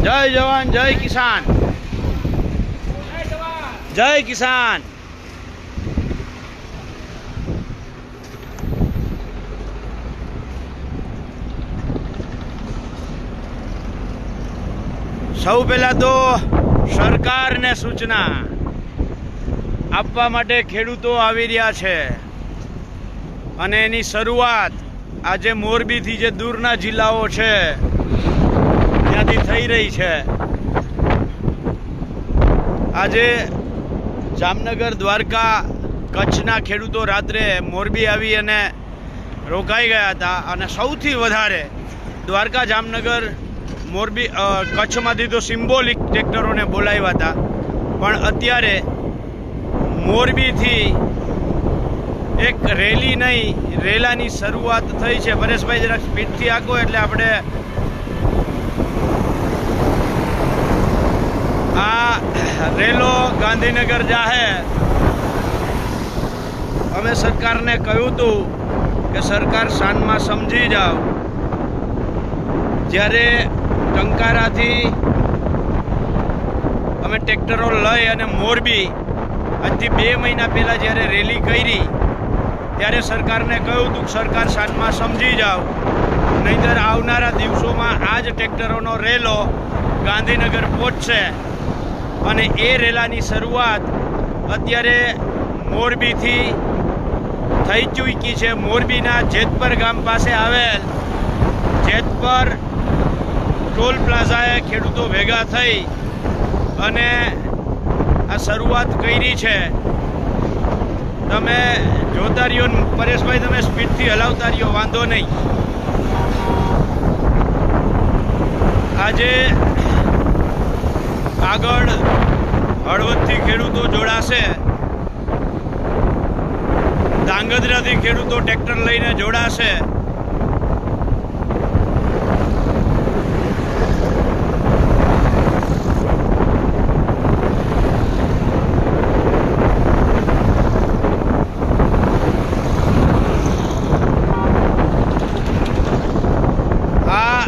जय जवान जय किसान, जय किसान। સૌ પહેલા તો સરકારને સૂચના આપવા માટે ખેડૂતો આવી રહ્યા છે અને એની શરૂઆત આજે મોરબીથી જે દૂરના જિલ્લાઓ છે ત્યાંથી થઈ રહી છે। આજે જામનગર, દ્વારકા, કચ્છના ખેડૂતો રાત્રે મોરબી આવી અને રોકાઈ ગયા હતા અને સૌથી વધારે દ્વારકા, જામનગર, મોરબી, કચ્છમાંથી તો સિમ્બોલિક ટ્રેક્ટરોને બોલાવ્યા હતા, પણ અત્યારે મોરબીથી એક રેલી નહીં, રેલાની શરૂઆત થઈ છે। પરેશભાઈ જરાક સ્પીડથી આંકો એટલે આપણે આ રેલો ગાંધીનગર જાહે। અમે સરકારને કહ્યું હતું કે સરકાર શાનમાં સમજી જાઓ। જ્યારે ટંકારાથી અમે ટ્રેક્ટરો લઈ અને મોરબી આજથી 2 મહિના પહેલાં જ્યારે રેલી કરી ત્યારે સરકારને કહ્યું હતું કે સરકાર શાનમાં સમજી જાઓ, નહીંતર આવનારા દિવસોમાં આ જ ટ્રેક્ટરોનો રેલો ગાંધીનગર પહોંચશે અને એ રેલાની શરૂઆત અત્યારે મોરબીથી થઈ ચૂકી છે। મોરબીના જેતપર ગામ પાસે આવેલ જેતપર ટોલ પ્લાઝાએ ખેડૂતો ભેગા થઈ અને આ શરૂઆત કરી છે। તમે જોતા રહ્યો પરેશભાઈ, તમે સ્પીડથી હલાવતા રહ્યો, વાંધો નહીં। આજે આગળ હળવદથી ખેડૂતો જોડાશે, ધાંગધ્રાથી ખેડૂતો ટ્રેક્ટર લઈને જોડાશે। આ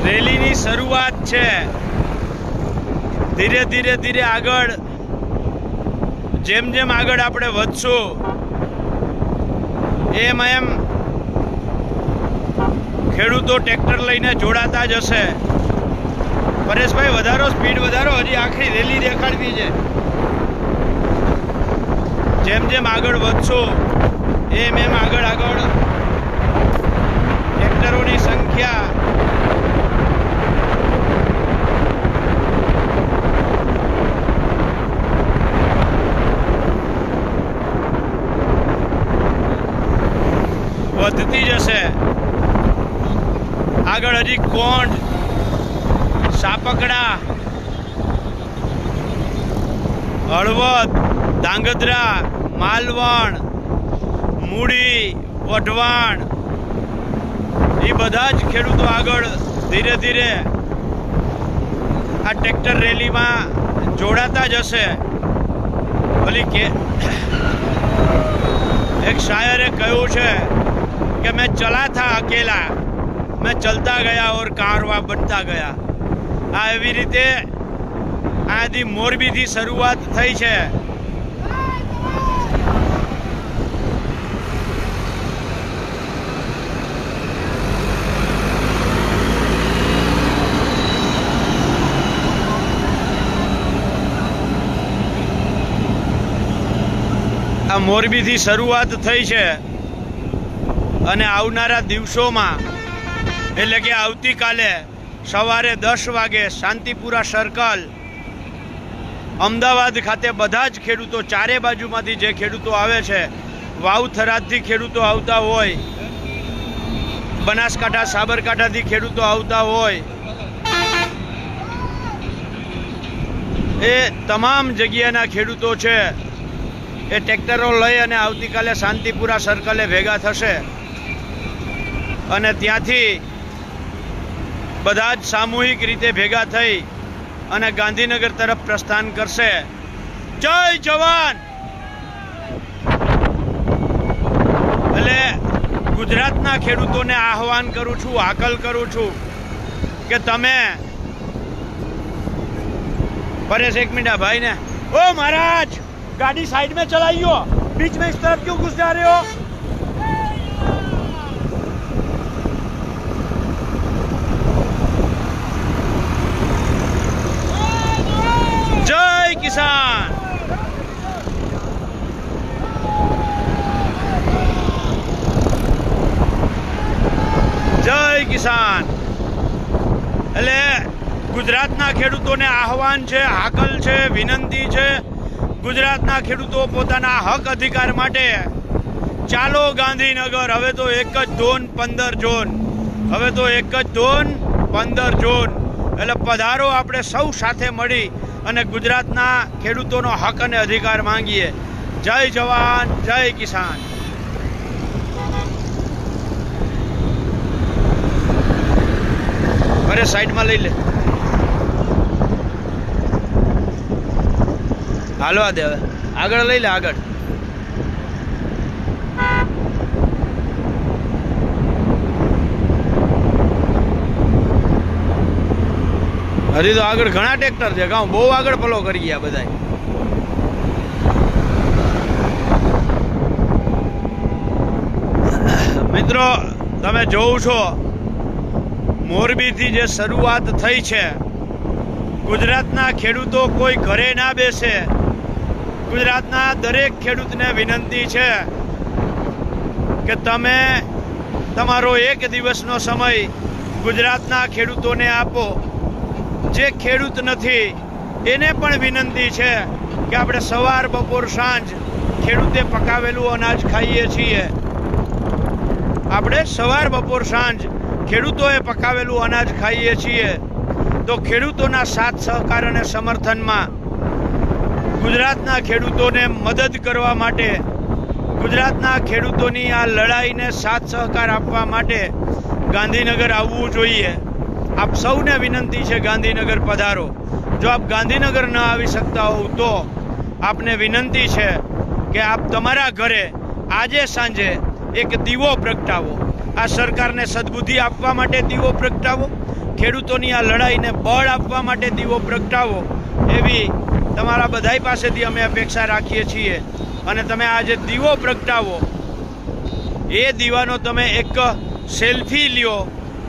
રેલીની શરૂઆત છે। ધીરે ધીરે ધીરે આગળ જેમ જેમ આગળ આપણે વધશું એમ એમ ખેડૂતો ટ્રેક્ટર લઈને જોડાતા જશે। પરેશભાઈ વધારો, સ્પીડ વધારો, હજી આખરી રેલી દેખાડવી છે। જેમ જેમ આગળ વધશું એમ એમ આગળ ટ્રેક્ટરોની સંખ્યા વધતી જશે। આગળ હજી કોંઢ, સાપકડા, હળવદ, ધાંગધ્રા, માલવણ, મૂડી, વઢવાણ, એ બધા જ ખેડૂતો આગળ ધીરે ધીરે આ ટ્રેક્ટર રેલીમાં જોડાતા જશે। ભલી કે એક શાયરે કહ્યું છે कि मैं चला था अकेला, मैं चलता गया और कारवा बनता गया। આ એવી રીતે આથી મોરબીથી શરૂઆત થઈ છે। આ મોરબીથી શરૂઆત થઈ છે અને આવનારા દિવસોમાં એટલે કે આવતીકાલે સવારે 10 વાગે શાંતિપુરા સર્કલ અમદાવાદ ખાતે બધા જ ખેડૂતો, ચારે બાજુમાંથી જે ખેડૂતો આવે છે, વાવ થરાદથી ખેડૂતો આવતા હોય, બનાસકાંઠા, સાબરકાંઠાથી ખેડૂતો આવતા હોય, એ તમામ જગ્યાના ખેડૂતો છે એ ટ્રેક્ટરો લઈ અને આવતીકાલે શાંતિપુરા સર્કલે ભેગા થશે અને ત્યાંથી બધા જ સામૂહિક રીતે ભેગા થઈ અને ગાંધીનગર તરફ પ્રસ્થાન કરશે। જય જવાન। એટલે ગુજરાતના ખેડૂતોને આહવાન કરું છું, હાકલ કરું છું કે તમે परेश एक मिनट भाई ने ओ महाराज गाड़ी साइड में चलाइयो बीच में इस तरफ क्यों घुस जा रहे हो जय किसान जय किसान એટલે ગુજરાતના ખેડૂતોને આહવાન છે, હાકલ છે, વિનંતી છે. ગુજરાતના ખેડૂતો પોતાના હક અધિકાર માટે ચાલો ગાંધીનગર. હવે તો એક જ ધોન 15 ઝોન, હવે તો એક જ ધોન 15 ઝોન. એટલે પધારો, આપણે સૌ સાથે મળી અને ગુજરાતના ખેડૂતોનો હક અને અધિકાર માંગીએ. જય જવાન, જય કિસાન. અરે સાઈડમાં લઈ લે, હાલવા દે. હવે આગળ લઈ લે, આગળ. હજી તો આગળ ઘણા ટ્રેક્ટર છે, ગામ બહુ આગળ ફોલો કરી ગયા બધા. મિત્રો તમે જોવ છો, મોરબીથી જે શરૂઆત થઈ છે, ગુજરાતના ખેડૂતો કોઈ ઘરે ના બેસે. ગુજરાતના દરેક ખેડૂતને વિનંતી છે કે તમે તમારો એક દિવસનો સમય ગુજરાતના ખેડૂતોને આપો. જે ખેડૂત નથી એને પણ વિનંતી છે કે આપણે સવાર બપોર સાંજ ખેડૂતે પકાવેલું અનાજ ખાઈએ છીએ. આપણે સવાર બપોર સાંજ ખેડૂતોએ પકાવેલું અનાજ ખાઈએ છીએ. તો ખેડૂતોના સાથ સહકાર અને સમર્થનમાં ગુજરાતના ખેડૂતોને મદદ કરવા માટે, ગુજરાતના ખેડૂતોની આ લડાઈને સાથ સહકાર આપવા માટે ગાંધીનગર આવવું જોઈએ. આપ સૌને વિનંતી છે, ગાંધીનગર પધારો. જો આપ ગાંધીનગર ન આવી શકતા હોવ તો આપને વિનંતી છે કે આપ તમારા ઘરે આજે સાંજે એક દીવો પ્રગટાવો. આ સરકારને સદબુદ્ધિ આપવા માટે દીવો પ્રગટાવો, ખેડૂતોની આ લડાઈને બળ આપવા માટે દીવો પ્રગટાવો. એવી તમારા બધાય પાસેથી અમે અપેક્ષા રાખીએ છીએ. અને તમે આજે દીવો પ્રગટાવો, એ દીવાનો તમે એક સેલ્ફી લ્યો,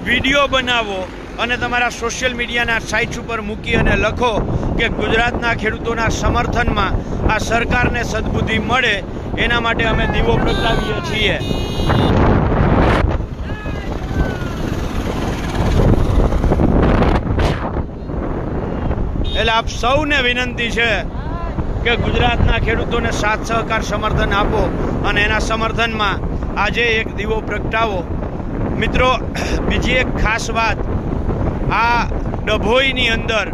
વિડીયો બનાવો અને તમારા સોશિયલ મીડિયાના સાઇટ્સ ઉપર મૂકી અને લખો કે ગુજરાતના ખેડૂતોના સમર્થનમાં આ સરકારને સદબુદ્ધિ મળે, એના માટે અમે દીવો પ્રગટાવીએ છીએ. એટલે આપ સૌને વિનંતી છે કે ગુજરાતના ખેડૂતોને સાથ સહકાર સમર્થન આપો અને એના સમર્થનમાં આજે એક દીવો પ્રગટાવો. મિત્રો, બીજી એક ખાસ વાત, આ ડભોઈની અંદર,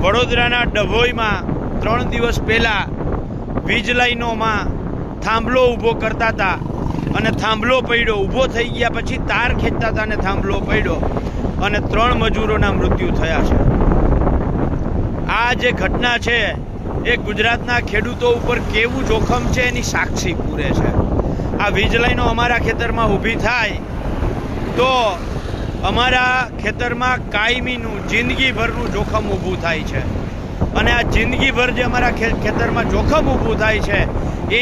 વડોદરાના ડભોઈમાં 3 દિવસ પહેલા વીજ લાઈનોમાં થાંભલો ઊભો કરતા હતા અને થાંભલો પડ્યો. ઊભો થઈ ગયા પછી તાર ખેંચતા હતા અને થાંભલો પડ્યો અને 3 મજૂરોના મૃત્યુ થયા છે. આ જે ઘટના છે એ ગુજરાતના ખેડૂતો ઉપર કેવું જોખમ છે એની સાક્ષી પૂરે છે. આ વીજ લાઈનો અમારા ખેતરમાં ઊભી થાય તો અમારા ખેતરમાં કાયમીનું જિંદગીભરનું જોખમ ઊભું થાય છે. અને આ જિંદગીભર જે અમારા ખેતરમાં જોખમ ઊભું થાય છે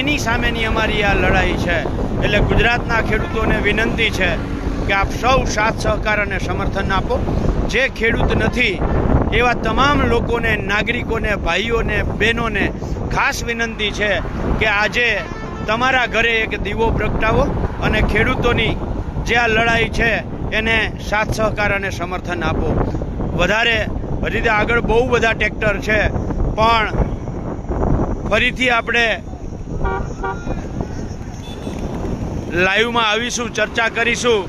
એની સામેની અમારી આ લડાઈ છે. એટલે ગુજરાતના ખેડૂતોને વિનંતી છે કે આપ સૌ સાથ સહકાર અને સમર્થન આપો. જે ખેડૂત નથી એવા તમામ લોકોને, નાગરિકોને, ભાઈઓને, બહેનોને ખાસ વિનંતી છે કે આજે તમારા ઘરે એક દીવો પ્રગટાવો અને ખેડૂતોની જે આ લડાઈ છે એને સાથ સહકાર અને સમર્થન આપો. વધારે હજી આગળ બહુ બધા ટ્રેક્ટર છે, પણ ફરીથી આપણે લાઈવમાં આવીશું, ચર્ચા કરીશું